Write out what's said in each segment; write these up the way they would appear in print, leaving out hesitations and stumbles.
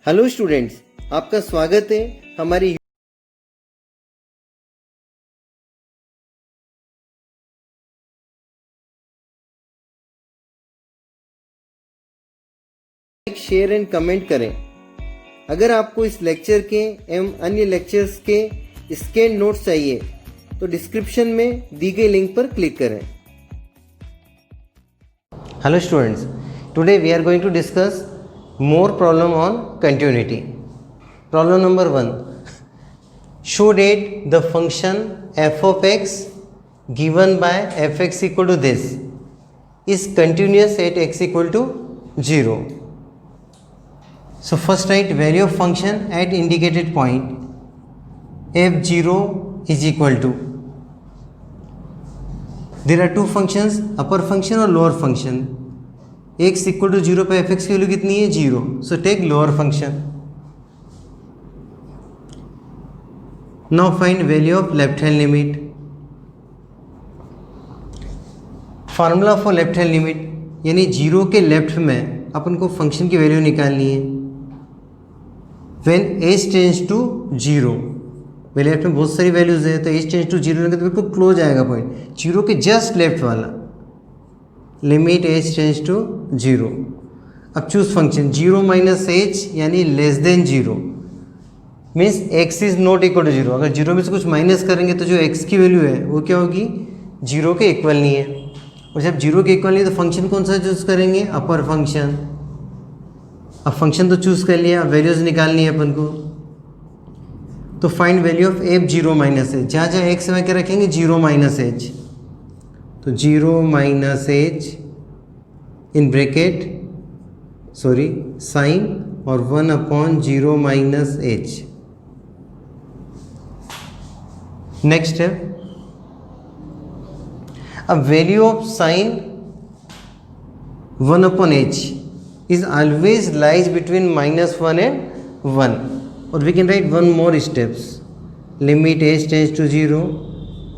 Hello students, आपका स्वागत है हमारी शेयर एंड कमेंट करें। अगर आपको इस लेक्चर के एवं अन्य लेक्चर्स के स्कैन नोट्स चाहिए तो डिस्क्रिप्शन में दी गई लिंक पर क्लिक करें। Hello students, today we are going to discuss more problem on continuity. Problem number 1. Show that the function f of x given by fx equal to this is continuous at x equal to 0. So first write value of function at indicated point f0 is equal to. There are two functions, upper function और lower function. x equal to 0 पे f x की value कितनी है 0. So take lower function. Now find value of left hand limit. Formula for left hand limit यानी 0 के left में अपन को function की वैल्यू निकालनी है. व्हेन h टेंड्स टू 0, मेरे लेफ्ट में बहुत सारी वैल्यूज है तो h टेंड्स टू 0 तो बिल्कुल क्लोज आएगा पॉइंट. 0 के जस्ट लेफ्ट वाला लिमिट h टेंड्स टू 0. अब चूज फंक्शन 0 माइनस h यानी less than 0 means x is not equal to 0. अगर 0 में से कुछ माइनस करेंगे तो जो x की वैल्यू है वो क्या होगी 0 के इक्वल नहीं है. और जब 0 के इक्वल नहीं है तो फंक्शन कौन सा चूज करेंगे अपर फंक्शन. अब फंक्शन तो चूज कर लिया, अब वैल्यूज निकालनी है अपन को. तो find value of f0 minus h. जहाँ जहाँ x में क्या रखेंगे 0 माइनस h. तो 0 minus h in bracket sine और 1 upon 0 minus h. Next step. अब value of sine 1 upon h is always lies between -1 and 1. और we can write one more steps. Limit h tends to 0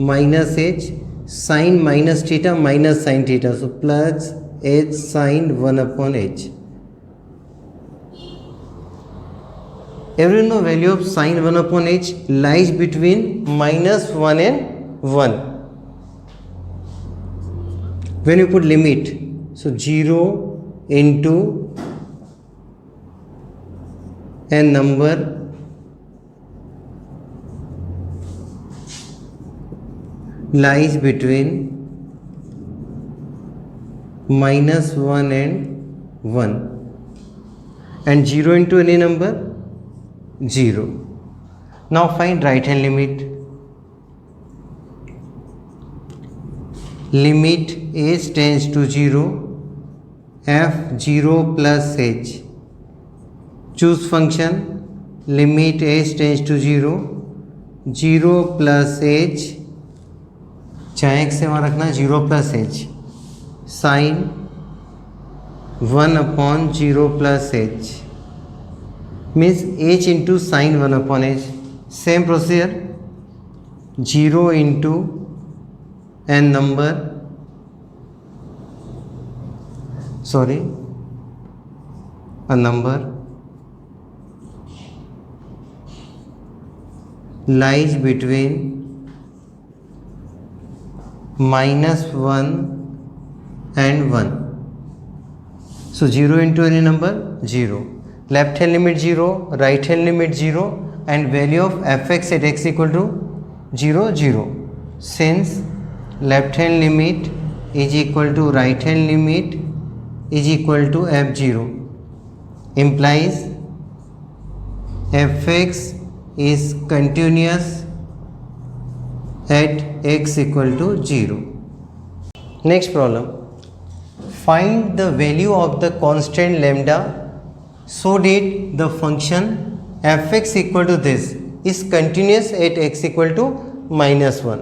minus h sine minus theta minus sine theta. So plus h sine 1 upon h. Everyone know value of sin 1 upon h lies between -1 and 1. When you put limit, so 0 into a number lies between -1 and 1 and 0 into any number 0. Now find right hand limit. Limit h tends to 0 f0 plus h. Choose function. Limit h tends to 0 0 plus h, चाहे x से वहाँ रखना 0 plus h sine 1 upon 0 plus h means h into sine 1 upon h. Same procedure 0 into an number a number lies between -1 and 1. So 0 into any number 0. Left hand limit 0, right hand limit 0 and value of fx at x equal to 0 0. Since left hand limit is equal to right hand limit is equal to f0 implies fx is continuous at x equal to 0. Next problem. Find the value of the constant lambda so that the function fx equal to this is continuous at x equal to -1.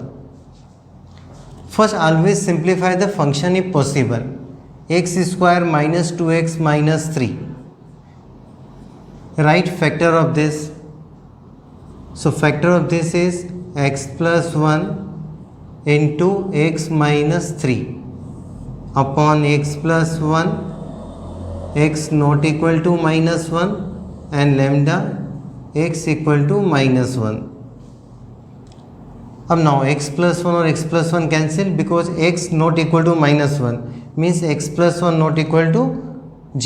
First, always simplify the function if possible. X square minus 2x minus 3. Write factor of this. So factor of this is x plus 1 into x minus 3 upon x plus 1, x not equal to -1 and lambda x equal to -1. अब now x plus 1 और x plus 1 cancel because x not equal to -1 means x plus 1 not equal to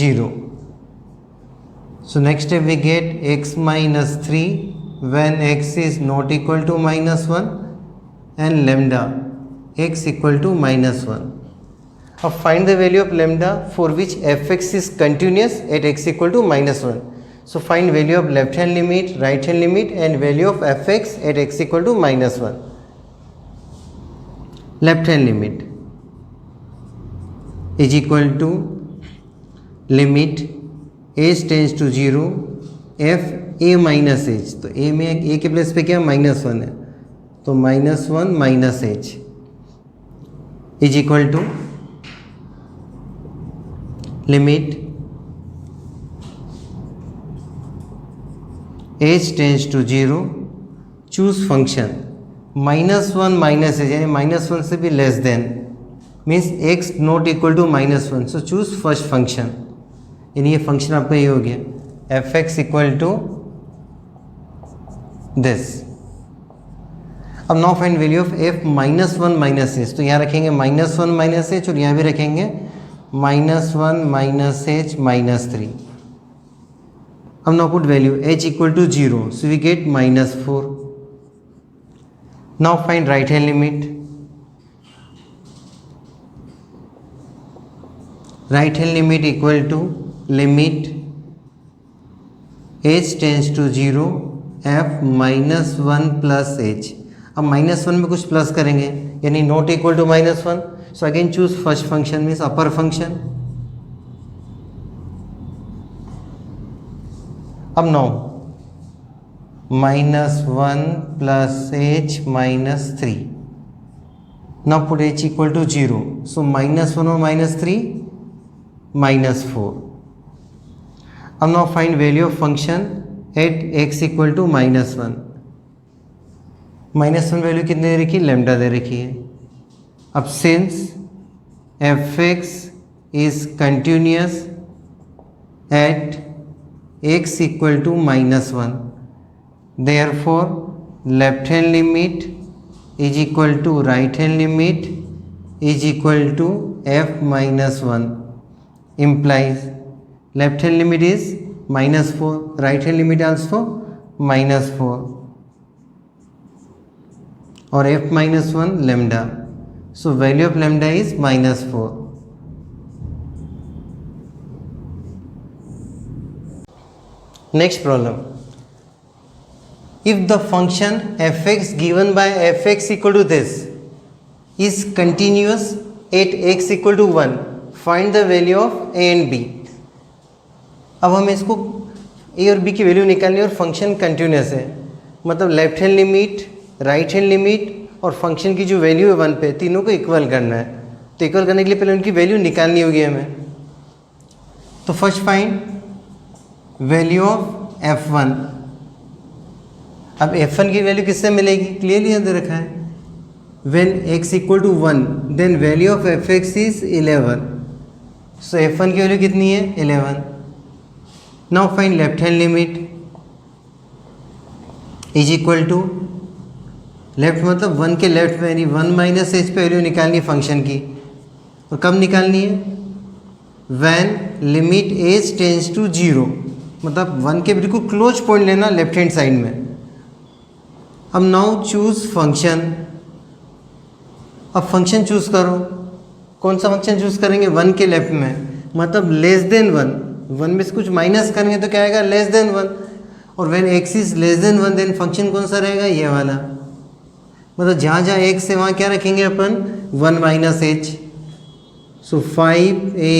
0. So next step we get x minus 3 when x is not equal to -1 and lambda x equal to -1. Now find the value of lambda for which fx is continuous at x equal to -1. So find value of left hand limit, right hand limit and value of fx at x equal to -1. Left hand limit is equal to limit h tends to 0 f a minus h. तो a में a के place पे क्या -1 है, तो -1 minus h is equal to limit h tends to 0 choose function -1 minus h यानी -1 से भी less than means x not equal to -1. So choose first function यानी ये फंक्शन आपका ये हो गया fx इक्वल टू दिस. अब now find value of f -1 minus h. तो यहाँ रखेंगे -1 माइनस h और यहाँ भी रखेंगे -1 माइनस h -3. अब now put value h equal to 0 so we get -4. Now find right hand limit. Right hand limit equal to limit h tends to 0 f -1 plus h. अब -1 में कुछ प्लस करेंगे यानी not equal to -1. So again choose first function means upper function. अब no -1 plus h -3. Now put h equal to 0. So -1 और -3 -4. अब now find value of function at x equal to -1. -1 value कितने दे रखी है, lambda दे रखी है. अब since fx is continuous at x equal to -1 therefore left hand limit is equal to right hand limit is equal to f -1 implies left hand limit is -4, right hand limit also -4 और f -1 lambda. So value of lambda is -4. Next problem. If the function fx given by fx equal to this is continuous at x equal to 1, find the value of a and b. अब हमें इसको a और b की value निकालनी है और function continuous है, मतलब left hand limit, right hand limit और फंक्शन की जो वैल्यू है 1 पे, तीनों को इक्वल करना है. तो इक्वल करने के लिए पहले उनकी वैल्यू निकालनी होगी हमें. तो first find value of f1. अब f1 की वैल्यू किससे मिलेगी, क्लियरली दे रखा है. When x equal to 1 then value of fx is 11. So f1 की वैल्यू कितनी है, 11. Now find left hand limit is equal to, left मतलब 1 के लेफ्ट में यानी 1 माइनस h पे वैल्यू निकालनी है फंक्शन की. और कब निकालनी है, when limit h tends to 0, मतलब 1 के बिल्कुल क्लोज पॉइंट लेना लेफ्ट हैंड साइड में. अब नाउ चूज फंक्शन. अब फंक्शन चूज करो, कौन सा फंक्शन चूज करेंगे, 1 के लेफ्ट में, मतलब लेस देन 1. 1 में से कुछ माइनस करेंगे तो क्या आएगा, लेस देन 1. और when x is less than 1 then function कौन सा रहेगा, ये वाला. मतलब जहाँ जहाँ x है वहाँ क्या रखेंगे अपन, 1 minus h. So 5a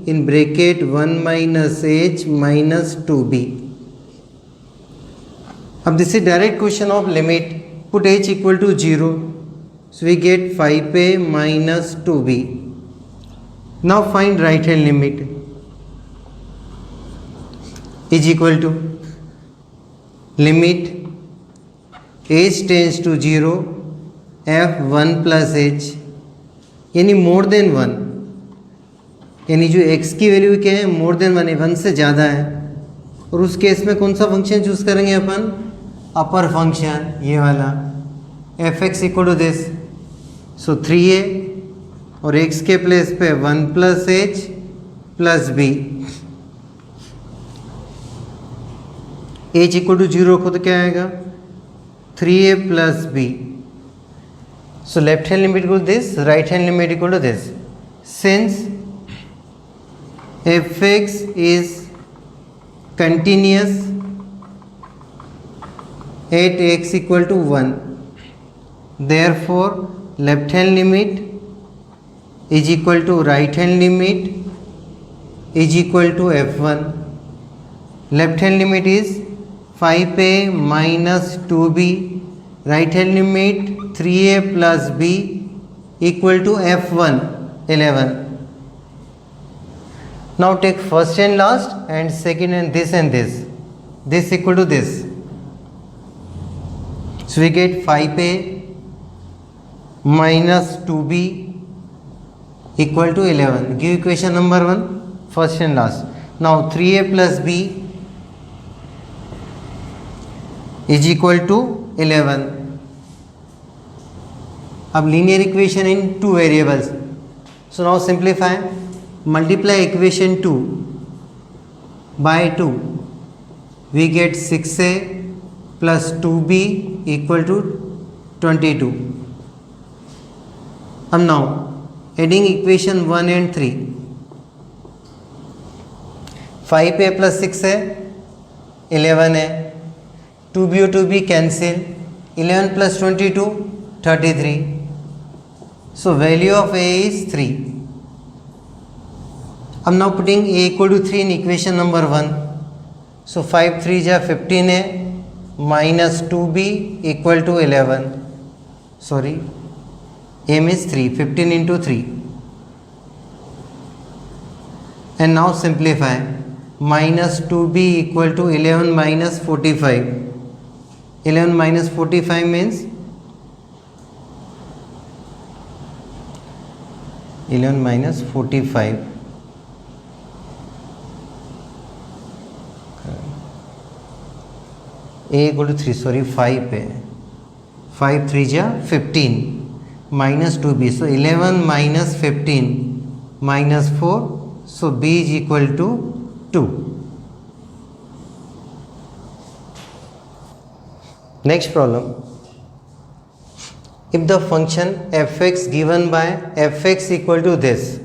in bracket 1 minus h minus 2b. अब this is direct question of limit. Put h equal to 0 so we get 5a minus 2b. Now find right hand limit is equal to limit h tends to 0 f1 plus h यानी more than 1, यानी जो x की value क्या है, more than 1 है, 1 से ज़्यादा है. और उस केस में कौन सा फंक्शन चूज करेंगे अपन, अपर फंक्शन, ये वाला f x equal to this, so 3a और x के प्लेस पे 1 plus h plus b, h equal to 0 खुद क्या आएगा 3a plus b, so left hand limit equal to this, right hand limit equal to this, since f x is continuous at x equal to 1, therefore left hand limit is equal to right hand limit is equal to f1. Left hand limit is 5a minus 2b, right hand limit 3a plus b equal to f1 11. Now take first and last and second and this equal to this. So we get 5a minus 2b equal to 11. Give equation number 1, first and last. Now 3a plus b is equal to 11. अब linear equation in two variables. So now simplify. Multiply equation 2 by 2, we get 6a plus 2b equal to 22. And now adding equation 1 and 3, 5a plus 6a 11a, 2b और 2b cancel, 11 plus 22 33. So value of a is 3. I'm now putting a equal to 3 in equation number 1. So 5 3 ja 15a minus 2b equal to 11. Sorry, m is 3, 15 into 3. And now simplify. Minus 2b equal to 11 minus 45. 11 minus 45 means 11 minus 45. a equal to 3, sorry 5 पे 5 3 जा 15 minus 2b, so 11 minus 15 minus 4, so b is equal to 2. Next problem, if the function fx given by fx equal to this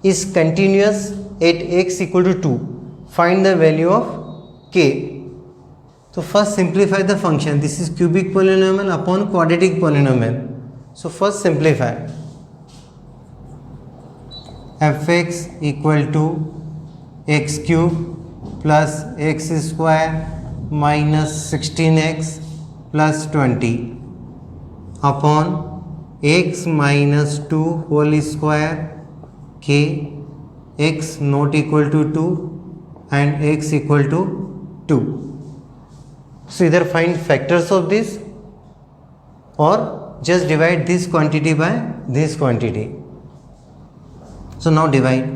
is continuous at x equal to 2, find the value of k. So first simplify the function. This is cubic polynomial upon quadratic polynomial. So first simplify. Fx equal to x cube plus x square minus 16x plus 20 upon x minus 2 whole square k, x not equal to 2 and x equal to 2. So either find factors of this or just divide this quantity by this quantity. So now divide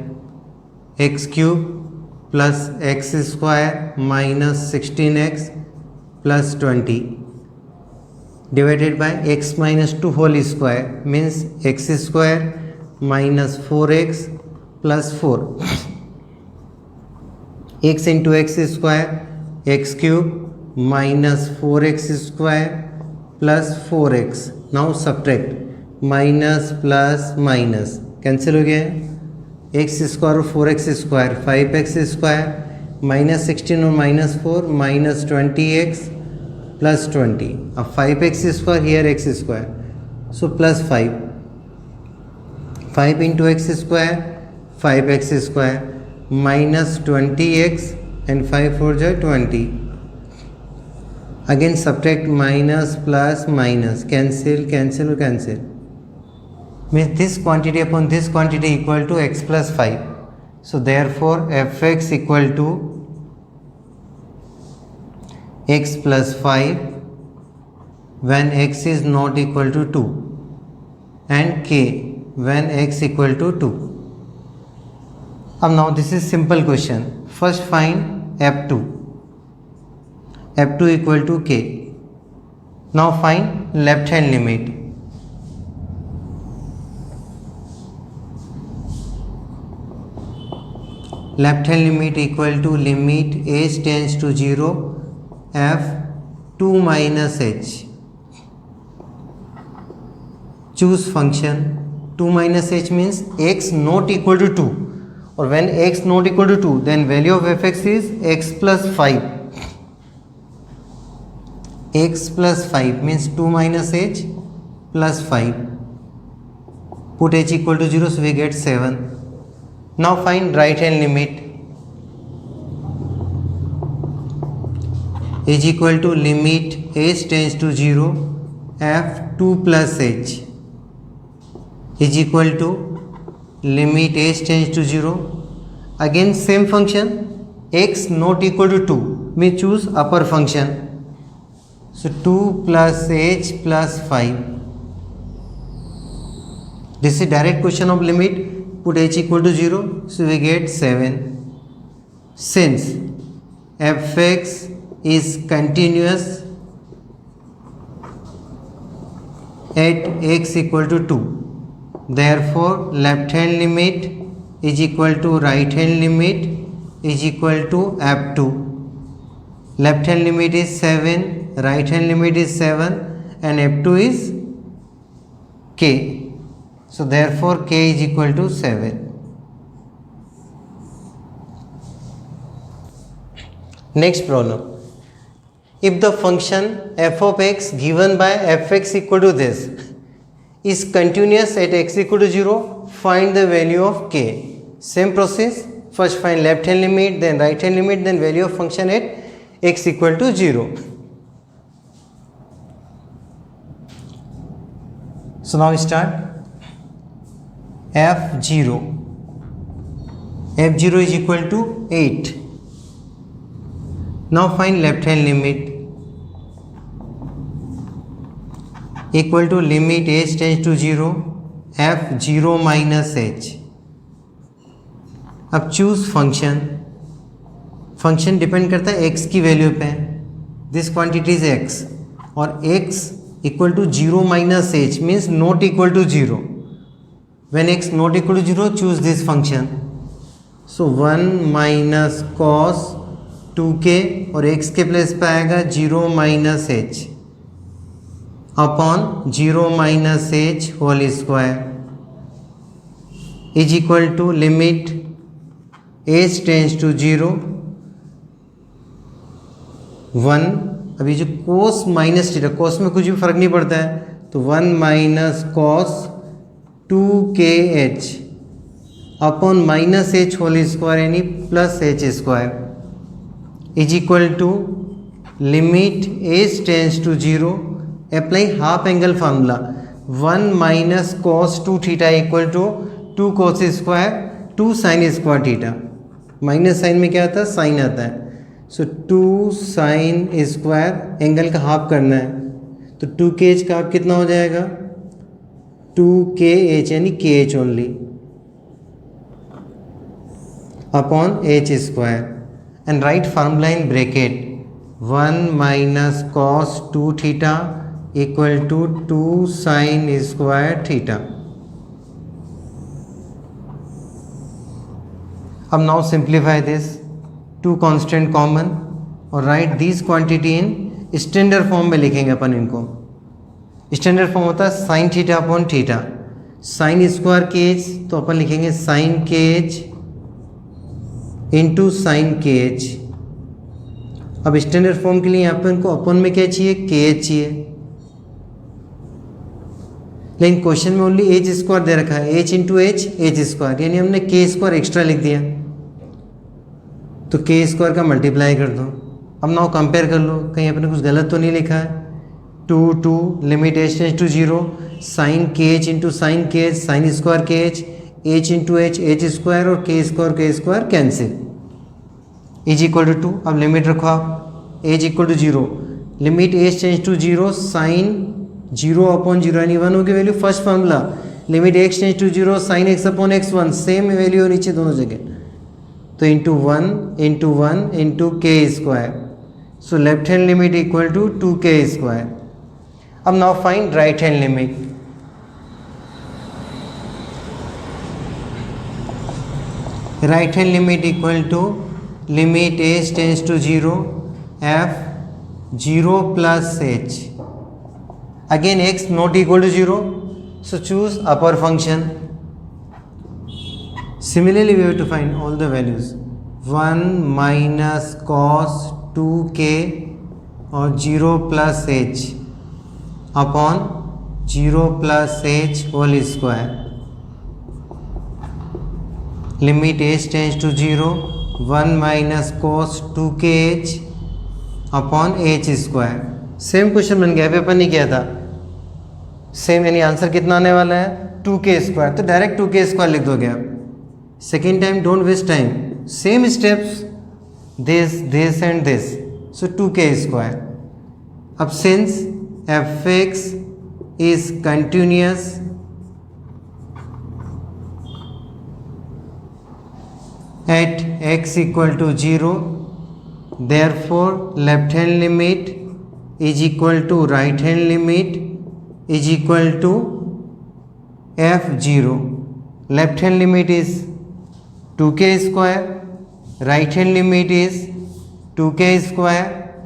x cube plus x square minus 16x plus 20 divided by x minus 2 whole square means x square minus 4x plus 4, x into x square x cube minus 4x square plus 4x. Now subtract, minus plus minus cancel हो गया है, x square और 4x square 5x square minus 16 और minus 4 minus 20x plus 20. अब 5x square here x square, so plus 5 into x square 5x square minus 20x and 5 4 जा 20. Again subtract minus plus minus, cancel cancel or cancel, means this quantity upon this quantity equal to x plus 5. So therefore fx equal to x plus 5 when x is not equal to 2 and k when x equal to 2. Now this is simple question. First find f2. f2 equal to k. Now find left hand limit. Left hand limit equal to limit h tends to 0 f2 minus h. Choose function. 2 minus h means x not equal to 2, or when x not equal to 2 then value of fx is x plus 5. x plus 5 means 2 minus h plus 5. Put h equal to 0, so we get 7. Now find right hand limit. Is equal to limit h tends to 0 f2 plus h is equal to limit h tends to 0. Again same function, x not equal to 2, we choose upper function. So 2 plus h plus 5. This is direct question of limit. Put h equal to 0, so we get 7. Since fx is continuous at x equal to 2, therefore left hand limit is equal to right hand limit is equal to f2. Left hand limit is 7, right hand limit is 7, and f2 is k. So therefore k is equal to 7. Next problem. If the function f of x given by fx equal to this is continuous at x equal to 0, find the value of k. Same process, first find left hand limit, then right hand limit, then value of function at x equal to 0. So now start. f0 is equal to 8. Now find left hand limit. Equal to limit h tends to 0 f0 minus h. अब choose function. Function depend करता है x की value पे. This quantity is x और x equal to 0 minus h means not equal to 0. When x not equal to 0 choose this function. So 1 minus cos 2k और x के place पे आएगा 0 minus h upon 0 minus h whole square is equal to limit h tends to 0 1. अभी जो कोस minus theta, कोस में कुछ भी फर्क नहीं पड़ता है, तो 1 minus cos 2kh upon minus h whole square यानी plus h square is equal to limit h tends to 0. Apply half angle formula. 1 minus cos 2 theta equal to 2 cos square 2 sine square theta. Minus sine में क्या आता है, sine आता है. So 2 sine square angle का half करना है, तो 2kh का हाफ कितना हो जाएगा, 2kh यानी kh only upon h square. And write formula in bracket. 1 minus cos 2 theta equal to 2 sine square theta. अब now simplify this. 2 constant common और write this quantity in standard form में लिखेंगे अपन इनको. स्टैंडर्ड फॉर्म होता है sine theta upon theta. Sine square k h तो अपन लिखेंगे sine k h into sine k h. अब स्टैंडर्ड फॉर्म के लिए यहाँ पर इनको अपन में क्या चाहिए, के एच चाहिए, लेकिन क्वेश्चन में ओनली एच स्क्वायर दे रखा है. एच इंटू एच स्क्वायर यानी हमने के स्क्वायर एक्स्ट्रा लिख दिया, तो के स्क्वायर का मल्टीप्लाई कर दो. अब नाउ कंपेयर कर लो कहीं अपने कुछ गलत तो नहीं लिखा है. 2 limit h tends to 0 sine k h into sine k h sine square k h into h square और k square cancel is equal to 2. अब लिमिट रखो आप. H equal to 0 limit h tends to 0 sine 0 upon 0 यानी 1 की वैल्यू. First formula limit x tends to 0 sine x upon x1 same value नीचे दोनों जगह. तो इंटू 1 इंटू के square. So left hand limit equal to 2k square. अब now find right hand limit. Right hand limit equal to limit h tends to 0 f 0 plus h. Again x not equal to 0, so choose upper function. Similarly we have to find all the values. 1 minus cos 2k और 0 plus h upon 0 plus h whole square. Limit h tends to 0, 1 minus cos 2kh upon h square. Same question बन गया, paper नहीं किया था. Same यानी answer कितना आने वाला है 2k स्क्वायर, तो डायरेक्ट 2k स्क्वायर लिख दोगे आप. Second time don't waste time, same steps this and this, so 2k square. अब since fx is continuous at x equal to 0, therefore left hand limit is equal to right hand limit is equal to f0. Left hand limit is 2k square, right hand limit is 2k square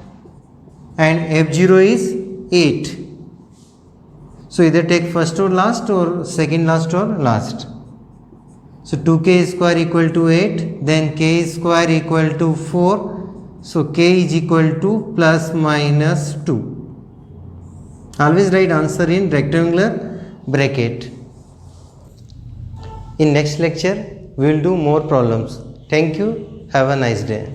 and f0 is 8. So either take first or last or second last or last. So 2k square equal to 8, then k square equal to 4. So k is equal to plus minus 2. Always write answer in rectangular bracket. In next lecture we will do more problems. Thank you. Have a nice day.